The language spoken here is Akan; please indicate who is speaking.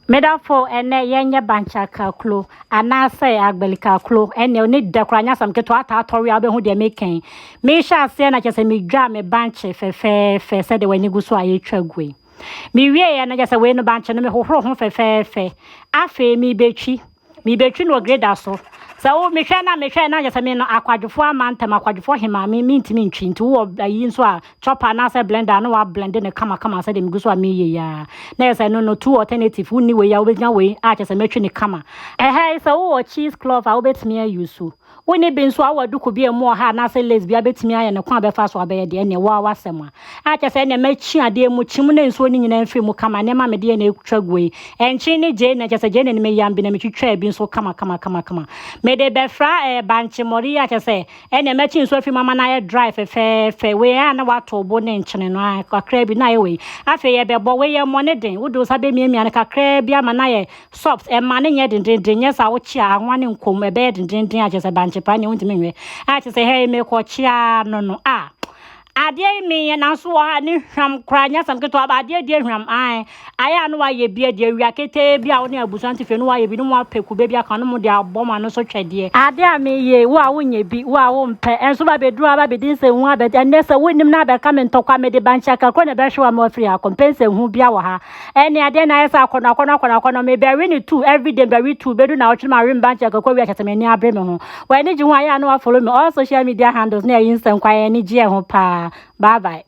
Speaker 1: Medafo ene yenye Bankye Akaaklo anase Agbeli kaaklo ene oni dekranya sam keto atatori abehu de meken me sha se na chese me dwa me Bankye fe se de wani guso aye twagwe me wie ye na chese we no Bankye no me hohoro ho fe afa mi betwi no grade aso so me hwe na chese me no akwadwofo amantem akwadwofo hema me ntimi ntwi nti wo ayi nso a chopper na se blender no wa blend ne kama se de me guso a me ye ya na yesa no two alternative uni we ya obenya we a chese metwe ne kama so wo cheese clover obetimi ayusu woni bi nso awadu ko bi emu ha na se lesbia betimi aye ne kwa befa so abaye de ne wa wasema a chese ne machi ade mu chim ne nso ni nyina mfi mu kama ne ma me de ne twagwe enchi ne je na chese je ne me yambi na me twitwa bi nso kama me de befra Bankye mori a chese ene machi nso afi mama na ye drive fe we a na wato bo ne nchene no akra bi na ye we afi ye bebo we ye mo ne den wudo sa be miamia ne kakra bi ama na ye soft e ma ne nye den nyesa wo chi anwane nkom e be den a chese Bankye pa ne untimi nwe a chese hey me ko chia no ade me na so ha ni hwam kranya sam keto ade hwam aya no wa ye bia de awia kete bia wo ne abusanti fe no wa ye bi no wa peku be bia kan no de aboma no so twede ade me ye wo a wonya bi wo a wo mpe enso ba beduru aba bedin se hu aba ene se wonim na ba ka me ntokwa me de Bankye Akaaklo ne be hwe wa ma free a compense hu bia wo ha ene ade na yesa akono me be we ni two every day be we two bedu na wo twema we Bankye Akaaklo wi a chete me ni abre me ho wa ni ji hu aya no wa follow me all social media handles na yin sen kwa ye ni ji e ho pa bye bye.